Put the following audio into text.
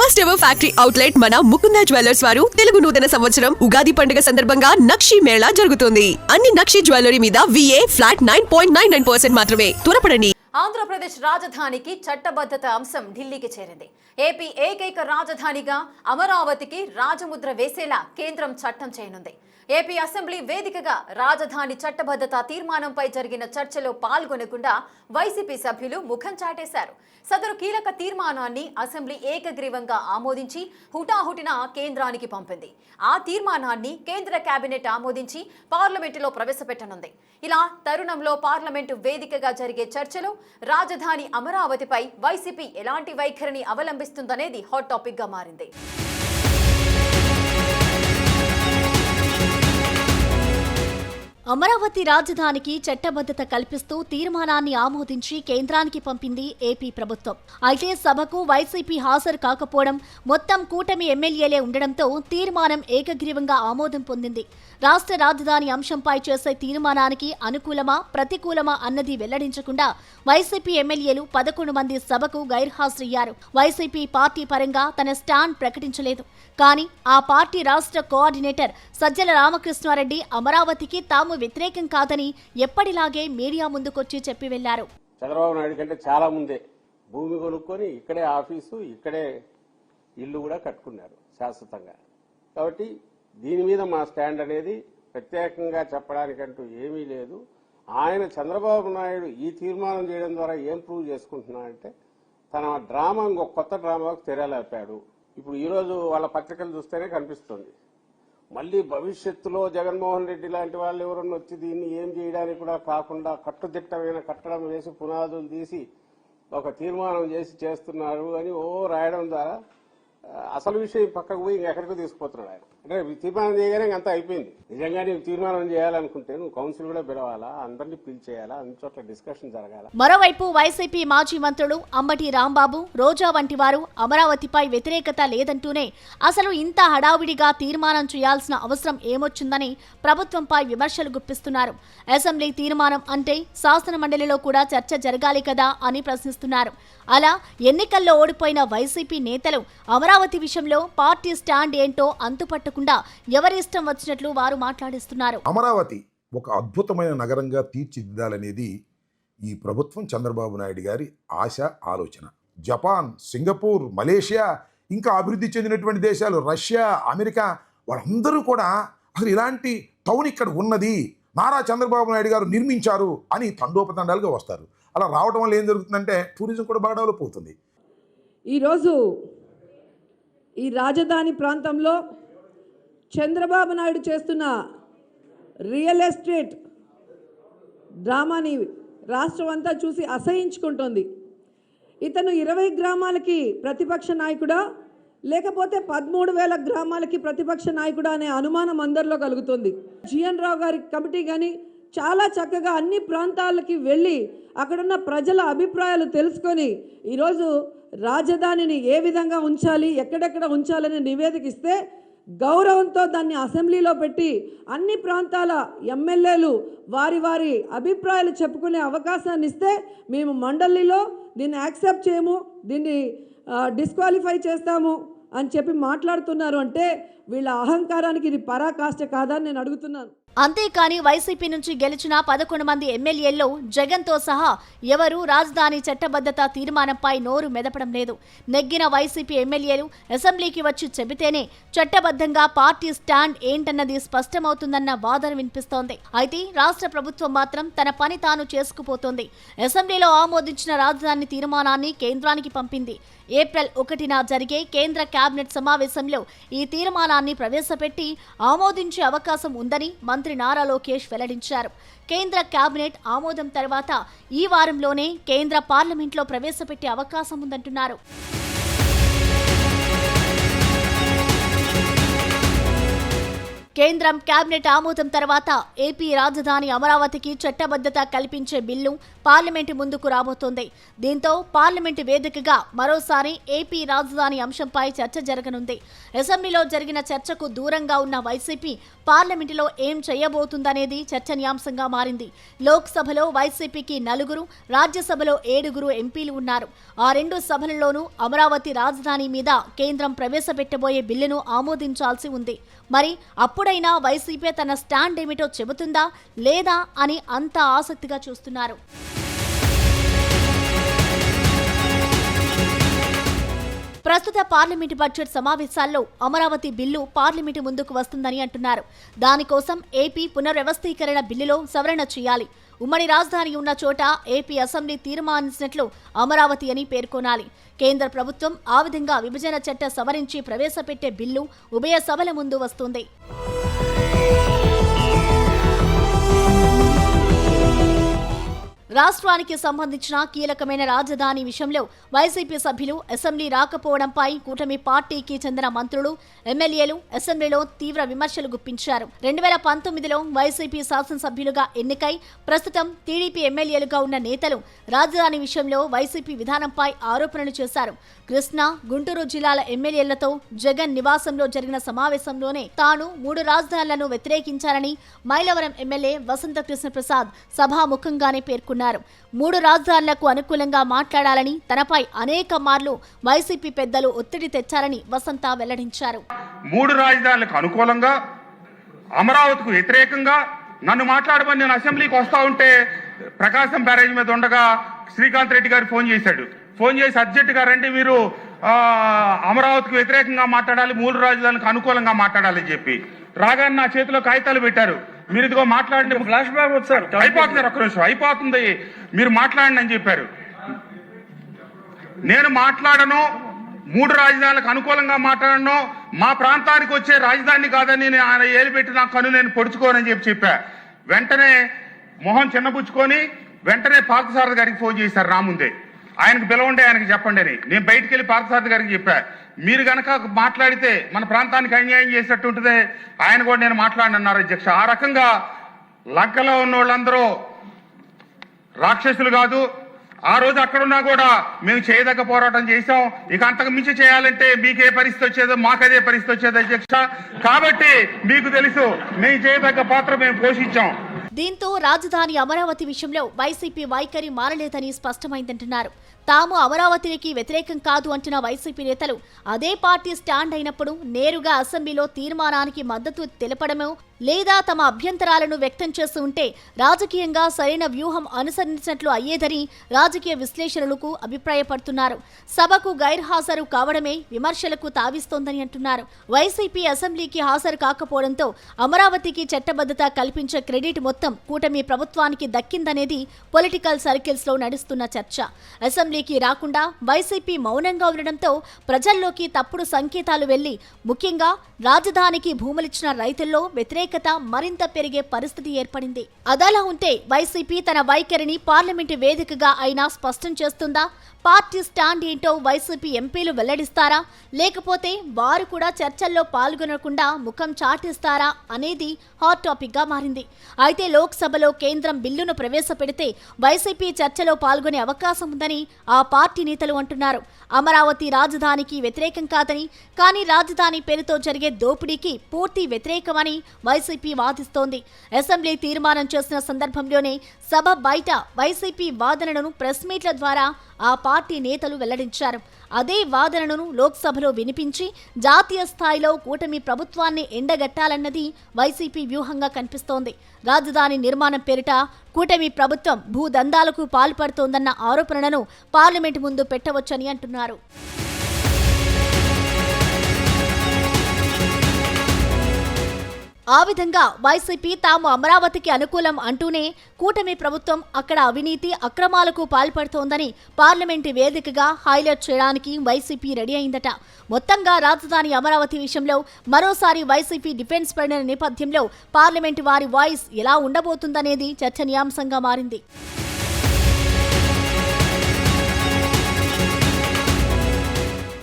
First ever factory outlet మన Mukunda jewellers వారు తెలుగు నూతన సంవత్సరం ఉగాది పండుగ సందర్భంగా నక్షి మేళా జరుగుతుంది. అన్ని నక్షి జ్యువెలరీ మీద VA ఫ్లాట్ 9.99% మాత్రమే. త్వరపడండి. ఆంధ్రప్రదేశ్ రాజధానికి చట్టబద్ధత అంశం ఢిల్లీకి చేరింది. ఏపీ ఏకైక రాజధానిగా అమరావతికి రాజముద్ర వేసేలా కేంద్రం చట్టం చేయనుంది. ఏపీ అసెంబ్లీ వేదికగా రాజధాని చట్టబద్ధత తీర్మానంపై జరిగిన చర్చలో పాల్గొనకుండా వైసీపీ సభ్యులు ముఖం చాటేశారు. సదరు కీలక తీర్మానాన్ని అసెంబ్లీ ఏకగ్రీవంగా ఆమోదించి హుటాహుటిన కేంద్రానికి పంపింది. ఆ తీర్మానాన్ని కేంద్ర కేబినెట్ ఆమోదించి పార్లమెంటులో ప్రవేశపెట్టనుంది. ఇలా తరుణంలో పార్లమెంటు వేదికగా జరిగే చర్చలో రాజధాని అమరావతిపై వైసీపీ ఎలాంటి వైఖరిని అవలంబిస్తుందనేది హాట్ టాపిక్ గా మారింది. అమరావతి రాజధానికి చట్టబద్ధత కల్పిస్తూ తీర్మానాన్ని ఆమోదించి కేంద్రానికి పంపింది ఏపీ ప్రభుత్వం. అయితే సభకు వైసీపీ హాజరు కాకపోవడం, మొత్తం కూటమి ఎమ్మెల్యేలే ఉండడంతో తీర్మానం ఏకగ్రీవంగా ఆమోదం పొందింది. రాష్ట్ర రాజధాని అంశంపై చేసే తీర్మానానికి అనుకూలమా ప్రతికూలమా అన్నది వెల్లడించకుండా వైసీపీ ఎమ్మెల్యేలు 11 మంది సభకు గైర్హాజరయ్యారు. వైసీపీ పార్టీ పరంగా తన స్టాండ్ ప్రకటించలేదు. కానీ ఆ పార్టీ రాష్ట్ర కోఆర్డినేటర్ సజ్జల రామకృష్ణారెడ్డి అమరావతికి తాము వ్యతిరేకం కాదని ఎప్పటిలాగే మీడియా ముందుకొచ్చి చెప్పి వెళ్లారు. చంద్రబాబు నాయుడు కంటే చాలా ముందే భూమి కొనుక్కొని ఇక్కడే ఆఫీసు, ఇక్కడే ఇల్లు కూడా కట్టుకున్నారు శాశ్వతంగా. కాబట్టి దీని మీద మా స్టాండ్ అనేది ప్రత్యేకంగా చెప్పడానికంటూ ఏమీ లేదు. ఆయన చంద్రబాబు నాయుడు ఈ తీర్మానం చేయడం ద్వారా ఏం ప్రూవ్ చేసుకుంటున్నాడంటే తన డ్రామా ఇంకొక కొత్త డ్రామాకు తెరలేపాడు. ఇప్పుడు ఈరోజు వాళ్ళ పత్రికలు చూస్తేనే కనిపిస్తుంది. మళ్ళీ భవిష్యత్తులో జగన్మోహన్ రెడ్డి లాంటి వాళ్ళు ఎవరన్నా వచ్చి దీన్ని ఏం చేయడానికి కూడా కాకుండా కట్టుదిట్టమైన కట్టడం వేసి పునాదులు తీసి ఒక తీర్మానం చేసి చేస్తున్నారు అని రాయడం ద్వారా అసలు విషయం పక్కకు పోయి ఇంకెక్కడికో తీసుకుపోతున్నాడు ఆయన. అంటే తీర్మానం చేయగానే అంతా అయిపోయింది. నిజంగా నీవు తీర్మానం చేయాలనుకుంటే నువ్వు కౌన్సిల్ కూడా పిలవాలా, అందరినీ పిలిచేయాలా, అన్ని చోట్ల డిస్కషన్ జరగాల. మరోవైపు వైసీపీ మాజీ మంత్రులు అంబటి రాంబాబు, రోజా వంటి వారు అమరావతిపై వ్యతిరేకత లేదంటూనే అసలు ఇంత హడావిడిగా తీర్మానం చేయాల్సిన అవసరం ఏమొచ్చిందని ప్రభుత్వంపై విమర్శలు గుప్పిస్తున్నారు. అసెంబ్లీ తీర్మానం అంటే శాసన మండలిలో కూడా చర్చ జరగాలి కదా అని ప్రశ్నిస్తున్నారు. అలా ఎన్నికల్లో ఓడిపోయిన వైసీపీ నేతలు అమరావతి విషయంలో పార్టీ స్టాండ్ ఏంటో అంతుపట్టకుండా ఎవరి ఇష్టం వచ్చినట్లు వారు మాట్లాడిస్తున్నారు. అమరావతి ఒక అద్భుతమైన నగరంగా తీర్చిదిద్దాలనేది ఈ ప్రభుత్వం, చంద్రబాబు నాయుడు గారి ఆశ, ఆలోచన. జపాన్, సింగపూర్, మలేషియా, ఇంకా అభివృద్ధి చెందినటువంటి దేశాలు, రష్యా, అమెరికా, వాళ్ళందరూ కూడా అసలు ఇలాంటి టౌన్ ఇక్కడ ఉన్నది, నారా చంద్రబాబు నాయుడు గారు నిర్మించారు అని తండోపతండాలుగా వస్తారు. అలా రావడం వల్ల ఏం జరుగుతుందంటే టూరిజం కూడా బాగా డెవలప్ అవుతుంది. ఈరోజు ఈ రాజధాని ప్రాంతంలో చంద్రబాబు నాయుడు చేస్తున్న రియల్ ఎస్టేట్ డ్రామాని రాష్ట్రం అంతా చూసి అసహించుకుంటోంది. ఇతను 20 గ్రామాలకి ప్రతిపక్ష నాయకుడా లేకపోతే 13,000 గ్రామాలకి ప్రతిపక్ష నాయకుడా అనే అనుమానం అందరిలో కలుగుతుంది. జిఎన్ రావు గారి కమిటీ కానీ చాలా చక్కగా అన్ని ప్రాంతాలకి వెళ్ళి అక్కడున్న ప్రజల అభిప్రాయాలు తెలుసుకొని ఈరోజు రాజధానిని ఏ విధంగా ఉంచాలి, ఎక్కడెక్కడ ఉంచాలని నివేదిక ఇస్తే గౌరవంతో దాన్ని అసెంబ్లీలో పెట్టి అన్ని ప్రాంతాల ఎమ్మెల్యేలు వారి వారి అభిప్రాయాలు చెప్పుకునే అవకాశాన్ని ఇస్తే మేము మండలిలో దీన్ని యాక్సెప్ట్ చేయము, దీన్ని డిస్క్వాలిఫై చేస్తాము అని చెప్పి మాట్లాడుతున్నారు. అంటే వీళ్ళ అహంకారానికి ఇది పరాకాష్ట కాదని నేను అడుగుతున్నాను. అంతేకాని వైసీపీ నుంచి గెలిచిన 11 మంది ఎమ్మెల్యేల్లో జగన్తో సహా ఎవరూ రాజధాని చట్టబద్ధత తీర్మానంపై నోరు మెదపడం లేదు. నెగ్గిన వైసీపీ ఎమ్మెల్యేలు అసెంబ్లీకి వచ్చి చెబితేనే చట్టబద్ధంగా పార్టీ స్టాండ్ ఏంటన్నది స్పష్టమవుతుందన్న వాదన వినిపిస్తోంది. అయితే రాష్ట్ర ప్రభుత్వం మాత్రం తన పని తాను చేసుకుపోతోంది. అసెంబ్లీలో ఆమోదించిన రాజధాని తీర్మానాన్ని కేంద్రానికి పంపింది. ఏప్రిల్ 1న జరిగే కేంద్ర కేబినెట్ సమావేశంలో ఈ తీర్మానాన్ని ప్రవేశపెట్టి ఆమోదించే అవకాశం ఉందని మంత్రి నారా లోకేష్ వెల్లడించారు. కేంద్ర కేబినెట్ ఆమోదం తర్వాత ఈ వారంలోనే కేంద్ర పార్లమెంట్లో ప్రవేశపెట్టే అవకాశం ఉందంటున్నారు. కేంద్రం కేబినెట్ ఆమోదం తర్వాత ఏపీ రాజధాని అమరావతికి చట్టబద్ధత కల్పించే బిల్లు పార్లమెంటు ముందుకు రాబోతోంది. దీంతో పార్లమెంటు వేదికగా మరోసారి ఏపీ రాజధాని అంశంపై చర్చ జరగనుంది. అసెంబ్లీలో జరిగిన చర్చకు దూరంగా ఉన్న వైసీపీ పార్లమెంటులో ఏం చేయబోతుందనేది చర్చనీయాంశంగా మారింది. లోక్సభలో వైసీపీకి 4, రాజ్యసభలో 7 ఎంపీలు ఉన్నారు. ఆ 2 సభలలోనూ అమరావతి రాజధాని మీద కేంద్రం ప్రవేశపెట్టబోయే బిల్లును ఆమోదించాల్సి ఉంది. మరి అప్పుడైనా వైసీపీ తన స్టాండ్ ఏమిటో చెబుతుందా లేదా అని అంతా ఆసక్తిగా చూస్తున్నారు. ప్రస్తుత పార్లమెంటు బడ్జెట్ సమావేశాల్లో అమరావతి బిల్లు పార్లమెంటు ముందుకు వస్తుందని అంటున్నారు. దానికోసం ఏపీ పునర్వ్యవస్థీకరణ బిల్లులో సవరణ చేయాలి. ఉమ్మడి రాజధాని ఉన్న చోట ఏపీ అసెంబ్లీ తీర్మానించినట్లు అమరావతి అని పేర్కొనాలి. కేంద్ర ప్రభుత్వం ఆ విధంగా విభజన చట్ట సవరించి ప్రవేశపెట్టే బిల్లు ఉభయ సభల ముందు వస్తుంది. రాష్ట్రానికి సంబంధించిన కీలకమైన రాజధాని విషయంలో వైసీపీ సభ్యులు అసెంబ్లీ రాకపోవడంపై కూటమి పార్టీకి చెందిన మంత్రులు, ఎమ్మెల్యేలు అసెంబ్లీలో తీవ్ర విమర్శలు గుప్పించారు. 2019లో వైసీపీ శాసనసభ్యులుగా ఎన్నికై ప్రస్తుతం టీడీపీ ఎమ్మెల్యేలుగా ఉన్న నేతలు రాజధాని విషయంలో వైసీపీ విధానంపై ఆరోపణలు చేశారు. కృష్ణా, గుంటూరు జిల్లాల ఎమ్మెల్యేలతో జగన్ నివాసంలో జరిగిన సమావేశంలోనే తాను 3 రాజధానులను వ్యతిరేకించారని మైలవరం ఎమ్మెల్యే వసంత కృష్ణప్రసాద్ సభాముఖంగానే పేర్కొన్నారు. 3 రాజధానులకు అనుకూలంగా మాట్లాడాలని తనపై అనేక మార్లు వైసీపీ పెద్దలు ఒత్తిడి తెచ్చారని వసంత వెల్లడించారు. 3 రాజధానులకు అనుకూలంగా, అమరావతికి వ్యతిరేకంగా నన్ను మాట్లాడమని నేను అసెంబ్లీకి వస్తా ఉంటే ప్రకాశం బ్యారేజ్ మీద ఉండగా శ్రీకాంత్ రెడ్డి గారు ఫోన్ చేసి అర్జెంట్ గా రండి, మీరు అమరావతికి వ్యతిరేకంగా మాట్లాడాలి, 3 రాజధానులకు అనుకూలంగా మాట్లాడాలని చెప్పి రాగానే నా చేతిలో కాగితాలు పెట్టారు. మీరు ఇదిగో మాట్లాడండి, ఫ్లాష్ బ్యాక్ వచ్చారు, అయిపోతున్నారు, ఒక్క నిమిషం అయిపోతుంది, మీరు మాట్లాడండి అని చెప్పారు. నేను మాట్లాడను, 3 రాజధానులకు అనుకూలంగా మాట్లాడను, మా ప్రాంతానికి వచ్చే రాజధాని కాదని ఆయన ఏలిపెట్టి నా కను నేను పొడుచుకోనని చెప్పా. వెంటనే మొహం చిన్నబుచ్చుకొని వెంటనే పార్థసారథి గారికి ఫోన్ చేశారు. రాముందే ఆయనకు పిలవండి, ఆయనకు చెప్పండి అని. నేను బయటికి వెళ్ళి పార్థసారథి గారికి చెప్పా, మీరు గనక మాట్లాడితే మన ప్రాంతానికి అన్యాయం చేసినట్టు ఉంటుంది, ఆయన కూడా నేను మాట్లాడనన్నారు అధ్యక్ష. ఆ రకంగా లంకలో ఉన్న వాళ్ళందరూ రాక్షసులు కాదు. ఆ రోజు అక్కడున్నా కూడా మేము చేయదగ్గ పోరాటం చేశాం. ఇక అంతకు మించి చేయాలంటే మీకే పరిస్థితి వచ్చేదో మాకదే పరిస్థితి వచ్చేది అధ్యక్ష. కాబట్టి మీకు తెలుసు మేము చేయదగ్గ పాత్ర మేము పోషించాం. దీంతో రాజధాని అమరావతి విషయంలో వైసీపీ వైఖరి మారలేదని స్పష్టమైందంటున్నారు. తాము అమరావతికి వ్యతిరేకం కాదు అంటున్న వైసీపీ నేతలు అదే పార్టీ స్టాండ్ అయినప్పుడు నేరుగా అసెంబ్లీలో తీర్మానానికి మద్దతు తెలపడమో లేదా తమ అభ్యంతరాలను వ్యక్తం చేస్తూ ఉంటే రాజకీయంగా సరైన వ్యూహం అనుసరించినట్లు అయ్యేదని రాజకీయ విశ్లేషణలకు అభిప్రాయపడుతున్నారు. సభకు గైర్హాజరు కావడమే విమర్శలకు తావిస్తోందని అంటున్నారు. వైసీపీ అసెంబ్లీకి హాజరు కాకపోవడంతో అమరావతికి చట్టబద్ధత కల్పించే క్రెడిట్ మొత్తం కూటమి ప్రభుత్వానికి దక్కిందనేది పొలిటికల్ సర్కిల్స్ లో నడుస్తున్న చర్చ. అసెంబ్లీకి రాకుండా వైసీపీ మౌనంగా ఉండడంతో ప్రజల్లోకి తప్పుడు సంకేతాలు వెళ్లి ముఖ్యంగా రాజధానికి భూములిచ్చిన రైతుల్లో వ్యతిరేకత మరింత పెరిగే పరిస్థితి ఏర్పడింది. అదలా ఉంటే వైసీపీ తన వైఖరిని పార్లమెంటు వేదికగా అయినా స్పష్టం చేస్తుందా? పార్టీ స్టాండ్ ఏంటో వైసీపీ ఎంపీలు వెల్లడిస్తారా, లేకపోతే వారు కూడా చర్చల్లో పాల్గొనకుండా ముఖం చాటిస్తారా అనేది హాట్ టాపిక్ గా మారింది. అయితే లోక్సభలో కేంద్రం బిల్లును ప్రవేశపెడితే వైసీపీ చర్చలో పాల్గొనే అవకాశం ఉందని ఆ పార్టీ నేతలు అంటున్నారు. అమరావతి రాజధానికి వ్యతిరేకం కాదని, కానీ రాజధాని పేరుతో జరిగే దోపిడీకి పూర్తి వ్యతిరేకమని వైసీపీ వాదిస్తోంది. అసెంబ్లీ తీర్మానం చేసిన సందర్భంలోనే సభ బయట వైసీపీ వాదనలను ప్రెస్ మీట్ల ద్వారా ఆ పార్టీ నేతలు వెల్లడించారు. అదే వాదనను లోక్సభలో వినిపించి జాతీయ స్థాయిలో కూటమి ప్రభుత్వాన్ని ఎండగట్టాలన్నది వైసీపీ వ్యూహంగా కనిపిస్తోంది. రాజధాని నిర్మాణం పేరిట కూటమి ప్రభుత్వం భూదందాలకు పాల్పడుతోందన్న ఆరోపణలను పార్లమెంటు ముందు పెట్టవచ్చని అంటున్నారు. ఆ విధంగా వైసీపీ తాము అమరావతికి అనుకూలం అంటూనే కూటమి ప్రభుత్వం అక్కడ అవినీతి అక్రమాలకు పాల్పడుతోందని పార్లమెంటు వేదికగా హైలైట్ చేయడానికి వైసీపీ రెడీ అయిందట. మొత్తంగా రాజధాని అమరావతి విషయంలో మరోసారి వైసీపీ డిఫెన్స్ పడిన నేపథ్యంలో పార్లమెంటు వారి వాయిస్ ఎలా ఉండబోతుందనేది చర్చనీయాంశంగా మారింది.